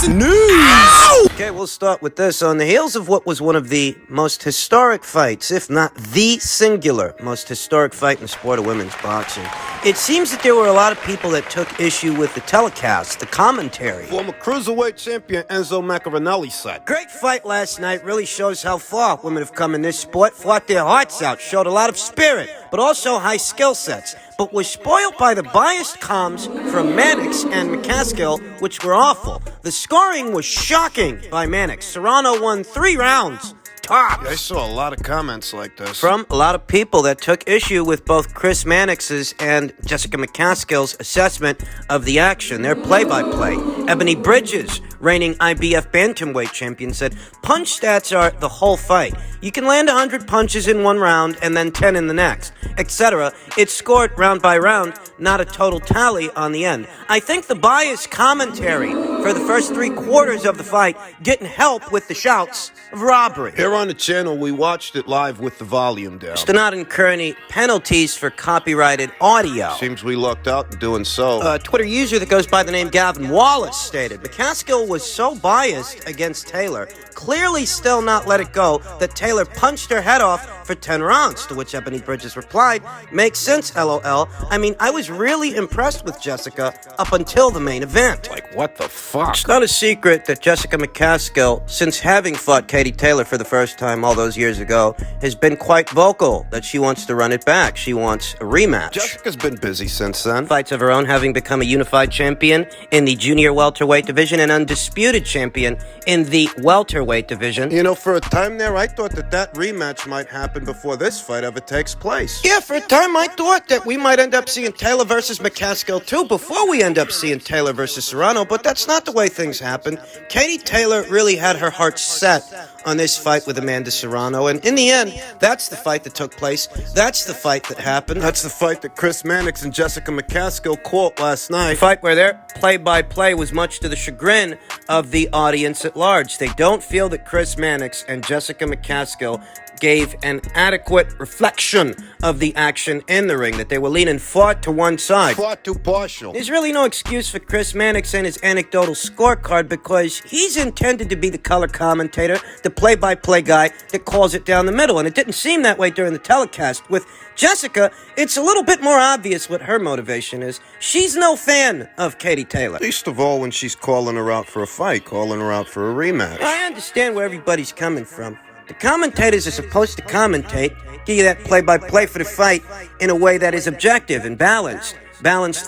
breaking news! Ow! Okay, we'll start with this. On the heels of what was one of the most historic fights, if not the singular most historic fight in the sport of women's boxing, it seems that there were a lot of people that took issue with the telecast, the commentary. Former cruiserweight champion Enzo Maccarinelli said, Great fight last night, really shows how far women have come in this sport, fought their hearts out, showed a lot of spirit, but also high skill sets, but was spoiled by the biased comms from Mannix and McCaskill, which were awful. The scoring was shocking by Mannix. Serrano won 3 rounds. Tops. I saw a lot of comments like this From a lot of people that took issue with both Chris Mannix's and Jessica McCaskill's assessment of the action, their play-by-play. Ebony Bridges, reigning IBF bantamweight champion, said, punch stats are the whole fight. You can land 100 punches in one round and then 10 in the next, etc. It's scored round by round, not a total tally on the end. I think the biased commentary for the first 3 quarters of the fight didn't help with the shouts of robbery. Here on the channel, we watched it live with the volume down. To not incur any penalties for copyrighted audio. Seems we lucked out in doing so. A Twitter user that goes by the name Gavin Wallace stated, McCaskill was so biased against Taylor, clearly still not let it go, that Taylor punched her head off for 10 rounds, to which Ebony Bridges replied, makes sense, LOL. I mean, I was really impressed with Jessica up until the main event. Like, what the fuck? It's not a secret that Jessica McCaskill, since having fought Katie Taylor for the first time all those years ago, has been quite vocal that she wants to run it back. She wants a rematch. Jessica's been busy since then. Fights of her own, having become a unified champion in the junior welterweight division and undisputed champion in the welterweight division. You know, for a time there, I thought that rematch might happen before this fight ever takes place. Yeah, for a time I thought that we might end up seeing Taylor versus McCaskill too before we end up seeing Taylor versus Serrano, but that's not the way things happened. Katie Taylor really had her heart set on this fight with Amanda Serrano, and in the end, that's the fight that took place. That's the fight that happened. That's the fight that Chris Mannix and Jessica McCaskill caught last night. A fight where their play-by-play was much to the chagrin of the audience at large. They don't feel that Chris Mannix and Jessica McCaskill gave an adequate reflection of the action in the ring, that they were leaning far to one side. Far too partial. There's really no excuse for Chris Mannix and his anecdotal scorecard, because he's intended to be the color commentator, the play-by-play guy that calls it down the middle, and it didn't seem that way during the telecast. With Jessica, it's a little bit more obvious what her motivation is. She's no fan of Katie Taylor. Least of all when she's calling her out for a fight, calling her out for a rematch. I understand where everybody's coming from. The commentators are supposed to commentate, give you that play-by-play for the fight in a way that is objective and balanced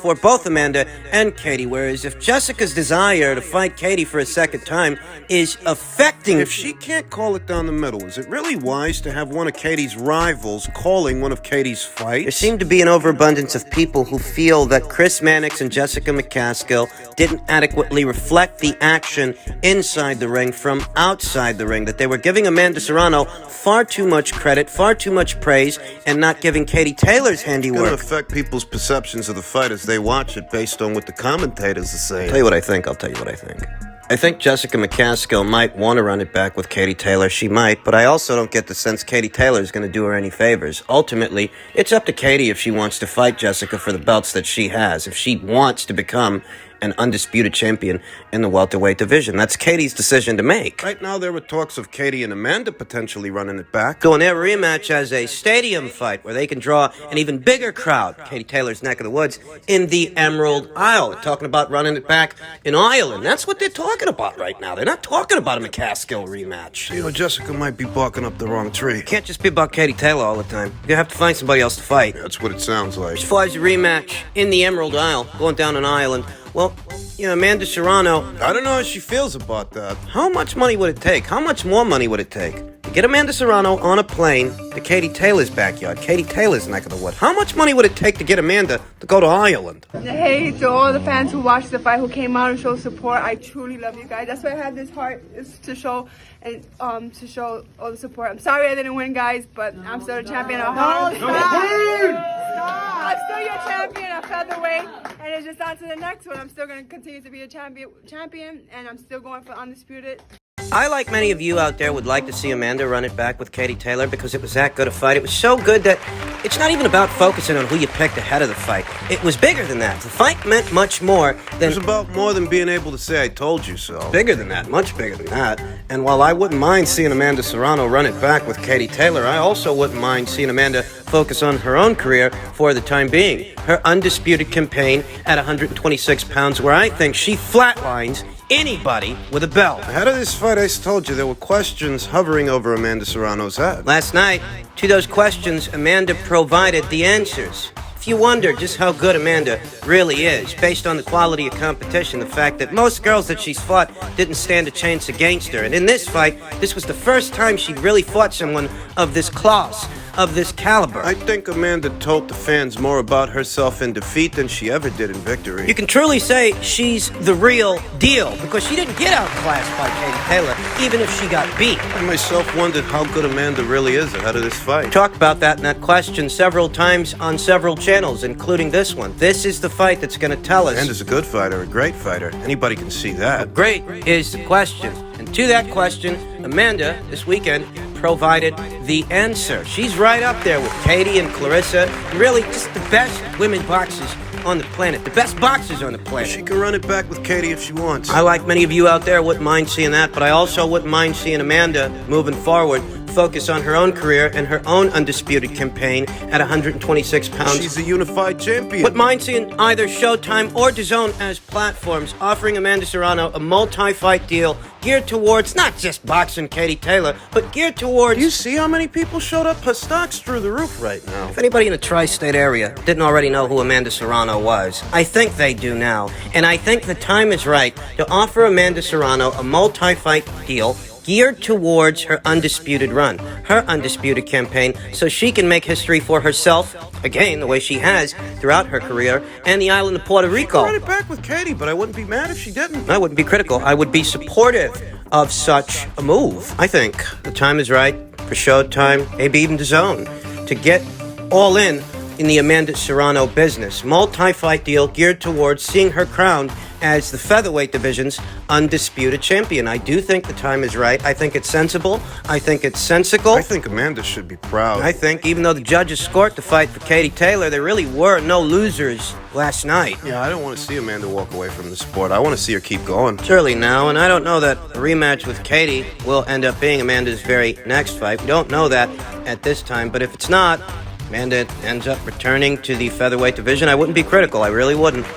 for both Amanda and Katie, whereas if Jessica's desire to fight Katie for a second time is affecting... If she can't call it down the middle, is it really wise to have one of Katie's rivals calling one of Katie's fights? There seemed to be an overabundance of people who feel that Chris Mannix and Jessica McCaskill didn't adequately reflect the action inside the ring from outside the ring, that they were giving Amanda Serrano far too much credit, far too much praise, and not giving Katie Taylor's handiwork. It's going to affect people's perceptions of the fight as they watch it based on what the commentators are saying. I'll tell you what I think. I think Jessica McCaskill might want to run it back with Katie Taylor. She might, but I also don't get the sense Katie Taylor is going to do her any favors. Ultimately, it's up to Katie if she wants to fight Jessica for the belts that she has, if she wants to become an undisputed champion in the welterweight division. That's Katie's decision to make. Right now, there were talks of Katie and Amanda potentially running it back. Doing their rematch as a stadium fight where they can draw an even bigger crowd, Katie Taylor's neck of the woods, in the Emerald Isle. They're talking about running it back in Ireland. That's what they're talking about right now. They're not talking about a McCaskill rematch. You know, Jessica might be barking up the wrong tree. Can't just be about Katie Taylor all the time. You have to find somebody else to fight. That's what it sounds like. As far as the rematch in the Emerald Isle, going down in Ireland, well, you know, Amanda Serrano... I don't know how she feels about that. How much money would it take? How much more money would it take to get Amanda Serrano on a plane to Katie Taylor's backyard, Katie Taylor's neck of the wood? How much money would it take to get Amanda to go to Ireland? Hey, to all the fans who watched the fight, who came out and showed support, I truly love you guys. That's why I have this heart, is to show and to show all the support. I'm sorry I didn't win, guys, but I'm still the champion of heart. I'm still your champion at featherweight, and it's just on to the next one. I'm still going to continue to be a champion, and I'm still going for Undisputed. I, like many of you out there, would like to see Amanda run it back with Katie Taylor because it was that good a fight. It was so good that it's not even about focusing on who you picked ahead of the fight. it was bigger than that. The fight meant much more It than... was about more than being able to say, I told you so. Bigger than that, much bigger than that. And while I wouldn't mind seeing Amanda Serrano run it back with Katie Taylor, I also wouldn't mind seeing Amanda focus on her own career for the time being. Her undisputed campaign at 126 pounds, where I think she flatlines anybody with a belt. Ahead of this fight, I told you there were questions hovering over Amanda Serrano's head. Last night, to those questions, Amanda provided the answers. If you wonder just how good Amanda really is, based on the quality of competition, the fact that most girls that she's fought didn't stand a chance against her. And in this fight, this was the first time she'd really fought someone of this class, of this caliber. I think Amanda told the fans more about herself in defeat than she ever did in victory. You can truly say she's the real deal, because she didn't get outclassed by Katie Taylor, even if she got beat. I myself wondered how good Amanda really is ahead of this fight. We talked about that in that question several times on several channels, including this one. This is the fight that's going to tell us. Amanda's a good fighter, a great fighter. Anybody can see that. Great is the question. And to that question, Amanda, this weekend, provided the answer. She's right up there with Katie and Clarissa. Really, just the best women boxers on the planet. The best boxers on the planet. She can run it back with Katie if she wants. I, like many of you out there, wouldn't mind seeing that, but I also wouldn't mind seeing Amanda moving forward focus on her own career and her own undisputed campaign at 126 pounds. She's a unified champion. Wouldn't mind seeing either Showtime or DAZN as platforms offering Amanda Serrano a multi-fight deal geared towards not just boxing Katie Taylor, but geared towards... Do you see how many people showed up? Her stock's through the roof right now. If anybody in the tri-state area didn't already know who Amanda Serrano was, I think they do now. And I think the time is right to offer Amanda Serrano a multi-fight deal geared towards her undisputed run, her undisputed campaign, so she can make history for herself, again, the way she has throughout her career, and the island of Puerto Rico. She could run it back with Katie, but I wouldn't be mad if she didn't. I wouldn't be critical. I would be supportive of such a move. I think the time is right for Showtime, maybe even DAZN, to get all in the Amanda Serrano business. Multi-fight deal geared towards seeing her crowned as the featherweight division's undisputed champion. I do think the time is right. I think it's sensible. I think it's sensical. I think Amanda should be proud. I think even though the judges scored the fight for Katie Taylor, there really were no losers last night. Yeah, I don't want to see Amanda walk away from the sport. I want to see her keep going. It's early now, and I don't know that a rematch with Katie will end up being Amanda's very next fight. We don't know that at this time, but if it's not, Amanda ends up returning to the featherweight division, I wouldn't be critical. I really wouldn't.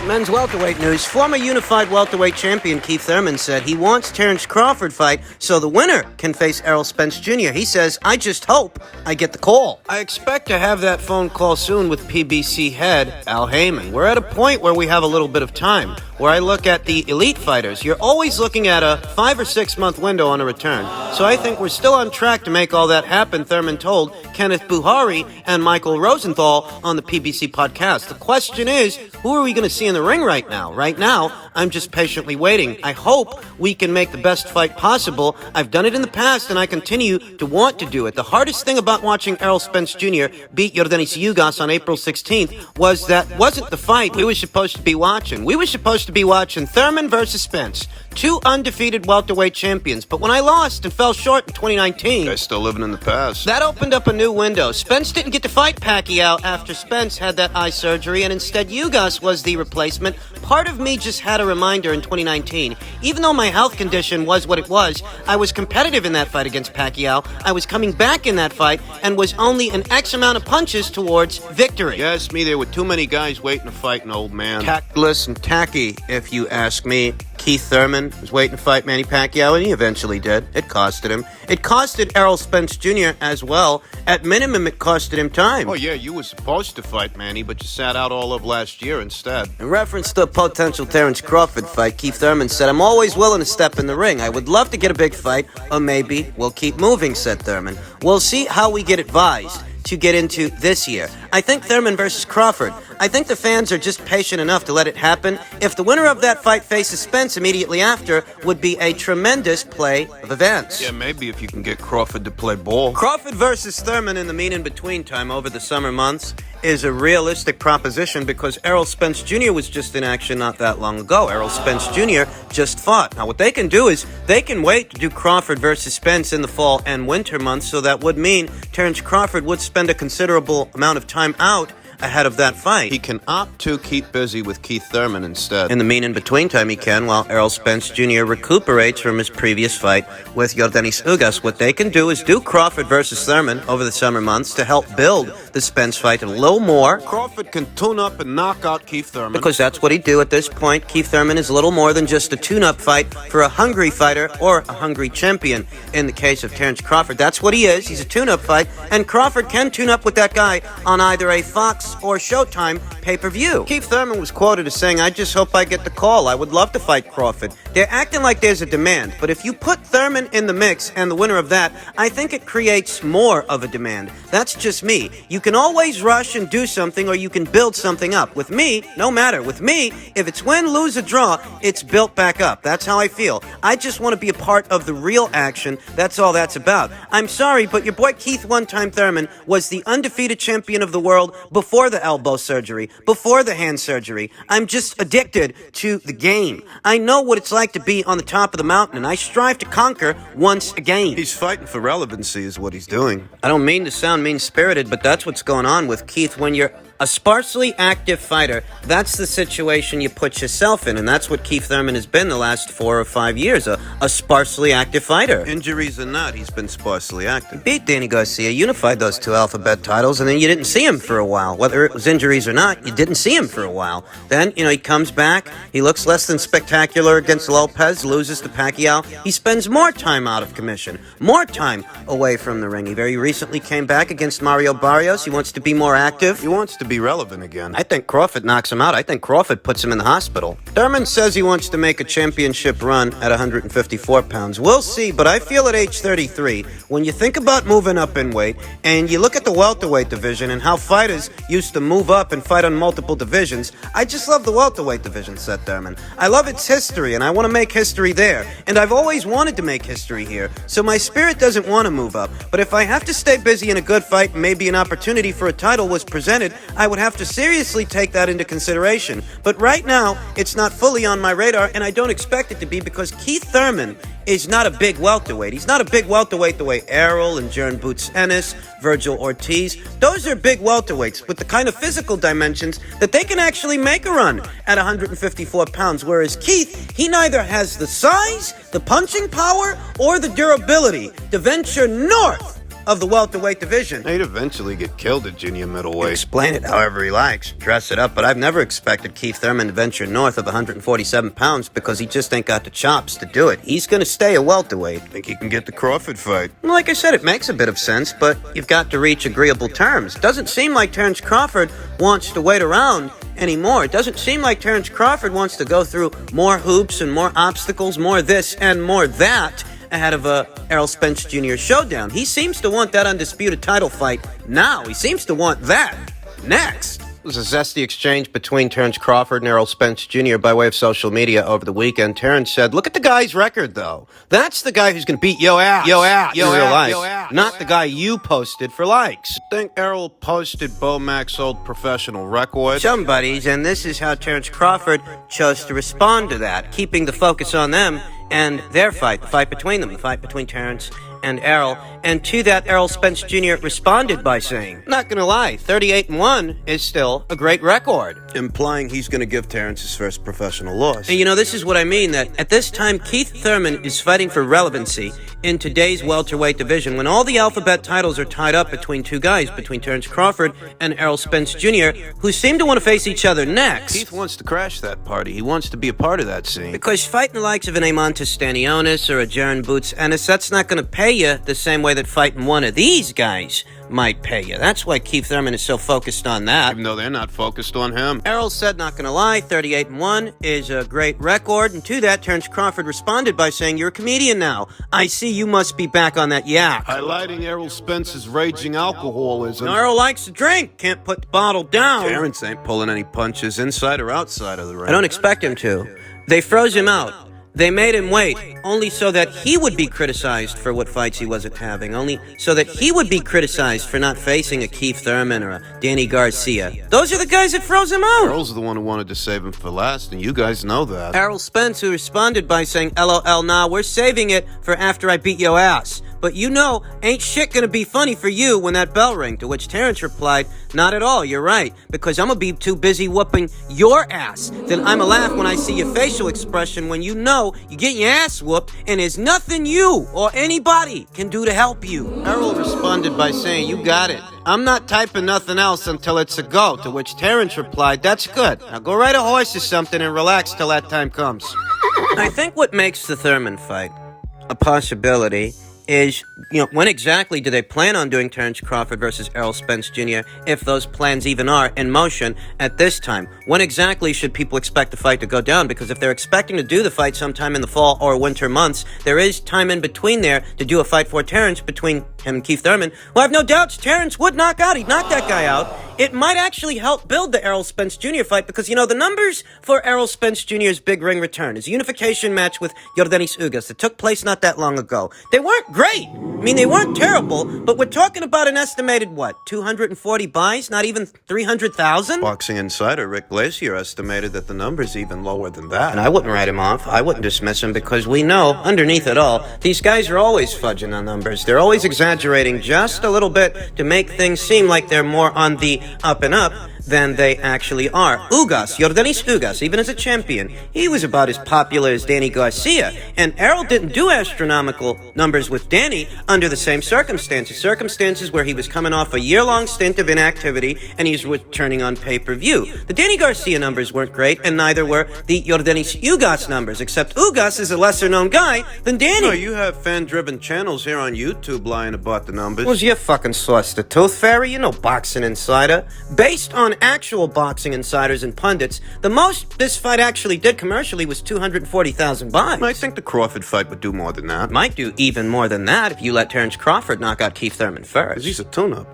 Men's welterweight news. Former unified welterweight champion Keith Thurman said he wants Terrence Crawford fight so the winner can face Errol Spence Jr. He says, I just hope I get the call. I expect to have that phone call soon with PBC head Al Heyman. We're at a point where we have a little bit of time. Where I look at the elite fighters, you're always looking at a 5 or 6 month window on a return. So I think we're still on track to make all that happen, Thurman told Kenneth Buhari and Michael Rosenthal on the PBC podcast. The question is, who are we going to see in the ring right now? Right now, I'm just patiently waiting. I hope we can make the best fight possible. I've done it in the past, and I continue to want to do it. The hardest thing about watching Errol Spence Jr. beat Yordenis Ugas on April 16th was that wasn't the fight we were supposed to be watching. We were supposed to be watching Thurman versus Spence, 2 undefeated welterweight champions. But when I lost and fell short in 2019... Guys still living in the past. That opened up a new window. Spence didn't get to fight Pacquiao after Spence had that eye surgery, and instead Ugas was the replacement. Part of me just had a reminder in 2019. Even though my health condition was what it was, I was competitive in that fight against Pacquiao. I was coming back in that fight and was only an X amount of punches towards victory. You asked me, there were too many guys waiting to fight an old man. Tactless and tacky, if you ask me. Keith Thurman was waiting to fight Manny Pacquiao, and he eventually did. It costed him. It costed Errol Spence Jr. as well. At minimum, it costed him time. Oh, yeah, you were supposed to fight Manny, but you sat out all of last year instead. In reference to a potential Terrence Crawford fight, Keith Thurman said, I'm always willing to step in the ring. I would love to get a big fight, or maybe we'll keep moving, said Thurman. We'll see how we get advised to get into this year. I think Thurman versus Crawford. I think the fans are just patient enough to let it happen. If the winner of that fight faces Spence immediately after, would be a tremendous play of events. Yeah, maybe if you can get Crawford to play ball. Crawford versus Thurman in the mean-in-between time over the summer months is a realistic proposition because Errol Spence Jr. was just in action not that long ago. Errol Spence Jr. just fought. Now, what they can do is they can wait to do Crawford versus Spence in the fall and winter months, so that would mean Terrence Crawford would spend a considerable amount of time out ahead of that fight. He can opt to keep busy with Keith Thurman instead. In the in-between time he can, while Errol Spence Jr. recuperates from his previous fight with Yordenis Ugas. What they can do is do Crawford versus Thurman over the summer months to help build the Spence fight a little more. Crawford can tune up and knock out Keith Thurman. Because that's what he'd do at this point. Keith Thurman is little more than just a tune-up fight for a hungry fighter or a hungry champion. In the case of Terrence Crawford, that's what he is. He's a tune-up fight, and Crawford can tune up with that guy on either a Fox or Showtime pay-per-view. Keith Thurman was quoted as saying, "I just hope I get the call. I would love to fight Crawford." They're acting like there's a demand, but if you put Thurman in the mix and the winner of that, I think it creates more of a demand. That's just me. You can always rush and do something, or you can build something up. With me, no matter. With me, if it's win, lose, or draw, it's built back up. That's how I feel. I just want to be a part of the real action. That's all that's about. I'm sorry, but your boy Keith One-Time Thurman was the undefeated champion of the world before the elbow surgery, before the hand surgery. I'm just addicted to the game. I know what it's like to be on the top of the mountain, and I strive to conquer once again. He's fighting for relevancy is what he's doing. I don't mean to sound mean-spirited, but that's what's going on with Keith. When you're a sparsely active fighter, that's the situation you put yourself in, and that's what Keith Thurman has been the last 4 or 5 years, a sparsely active fighter. Injuries or not, he's been sparsely active. He beat Danny Garcia, unified those 2 alphabet titles, and then you didn't see him for a while. Whether it was injuries or not, you didn't see him for a while. Then, he comes back, he looks less than spectacular against Lopez, loses to Pacquiao. He spends more time out of commission, more time away from the ring. He very recently came back against Mario Barrios. He wants to be more active. He wants to be relevant again. I think Crawford knocks him out. I think Crawford puts him in the hospital. Thurman says he wants to make a championship run at 154 pounds. We'll see, but I feel at age 33, when you think about moving up in weight, and you look at the welterweight division and how fighters used to move up and fight on multiple divisions, I just love the welterweight division, said Thurman. I love its history, and I want to make history there. And I've always wanted to make history here, so my spirit doesn't want to move up. But if I have to stay busy in a good fight, and maybe an opportunity for a title was presented, I would have to seriously take that into consideration. But right now, it's not fully on my radar, and I don't expect it to be, because Keith Thurman is not a big welterweight. He's not a big welterweight the way Errol and Jern Boots Ennis, Virgil Ortiz. Those are big welterweights with the kind of physical dimensions that they can actually make a run at 154 pounds. Whereas Keith, he neither has the size, the punching power, or the durability to venture north of the welterweight division. He'd eventually get killed at junior middleweight. Explain it however he likes, dress it up, but I've never expected Keith Thurman to venture north of 147 pounds because he just ain't got the chops to do it. He's going to stay a welterweight. Think he can get the Crawford fight? Like I said, it makes a bit of sense, but you've got to reach agreeable terms. Doesn't seem like Terrence Crawford wants to wait around anymore. It doesn't seem like Terrence Crawford wants to go through more hoops and more obstacles, more this and more that, ahead of a Errol Spence Jr. showdown. He seems to want that undisputed title fight now. He seems to want that next. It was a zesty exchange between Terrence Crawford and Errol Spence Jr. by way of social media over the weekend. Terrence said, "Look at the guy's record, though. That's the guy who's going to beat your ass in real life, not the guy you posted for likes." Think Errol posted Bo Mac's old professional record? Somebody's, and this is how Terrence Crawford chose to respond to that, keeping the focus on them and their fight, the fight between them, the fight between Terrence and Errol. And to that, Errol Spence Jr. responded by saying, "Not gonna lie, 38-1 is still a great record." Implying he's going to give Terrence his first professional loss. And this is what I mean, that at this time, Keith Thurman is fighting for relevancy in today's welterweight division, when all the alphabet titles are tied up between two guys, between Terrence Crawford and Errol Spence Jr., who seem to want to face each other next. Keith wants to crash that party. He wants to be a part of that scene. Because fighting the likes of an Amontes Stanionis or a Jern Boots Ennis, that's not going to pay you the same way that fighting one of these guys might pay you. That's why Keith Thurman is so focused on that. Even though they're not focused on him. Errol said, "Not gonna lie, 38-1 is a great record." And to that, Terrence Crawford responded by saying, "You're a comedian now. I see you must be back on that yak." Highlighting Errol Spence's raging alcoholism. Errol likes to drink, can't put the bottle down. Terrence ain't pulling any punches inside or outside of the ring. I don't expect him to. They froze him out. They made him wait, only so that he would be criticized for what fights he wasn't having, only so that he would be criticized for not facing a Keith Thurman or a Danny Garcia. Those are the guys that froze him out. Errol's the one who wanted to save him for last, and you guys know that. Errol Spence, who responded by saying, "LOL, nah, we're saving it for after I beat your ass." but you know, ain't shit gonna be funny for you when that bell rang. To which Terrence replied, not at all, you're right, because I'm gonna be too busy whooping your ass. Then I'ma laugh when I see your facial expression when you know you get your ass whooped and there's nothing you or anybody can do to help you. Errol responded by saying, you got it. I'm not typing nothing else until it's a go, to which Terrence replied, that's good. Now go ride a horse or something and relax till that time comes. I think what makes the Thurman fight a possibility is, when exactly do they plan on doing Terrence Crawford versus Errol Spence Jr., if those plans even are in motion at this time? When exactly should people expect the fight to go down? Because if they're expecting to do the fight sometime in the fall or winter months, there is time in between there to do a fight for Terrence between him and Keith Thurman, who I have no doubts Terrence would knock out. He'd knock that guy out. It might actually help build the Errol Spence Jr. fight because, the numbers for Errol Spence Jr.'s big ring return, his unification match with Yordenis Ugas that took place not that long ago, they weren't great. They weren't terrible, but we're talking about an estimated, 240 buys? Not even 300,000? Boxing Insider Rick Glacier estimated that the number's even lower than that. And I wouldn't write him off. I wouldn't dismiss him because we know, underneath it all, these guys are always fudging on numbers. They're always exaggerating just a little bit to make things seem like they're more on the up and up than they actually are. Ugas, Yordenis Ugas, even as a champion, he was about as popular as Danny Garcia. And Errol didn't do astronomical numbers with Danny under the same circumstances where he was coming off a year-long stint of inactivity and he's returning on pay-per-view. The Danny Garcia numbers weren't great, and neither were the Yordenis Ugas numbers, except Ugas is a lesser-known guy than Danny. No, you have fan-driven channels here on YouTube lying about the numbers. What's your fucking source? The Tooth Fairy? Boxing Insider. Based on actual boxing insiders and pundits, the most this fight actually did commercially was 240,000 buys. I think the Crawford fight would do more than that. Might do even more than that if you let Terrence Crawford knock out Keith Thurman first. 'Cause he's a tune-up.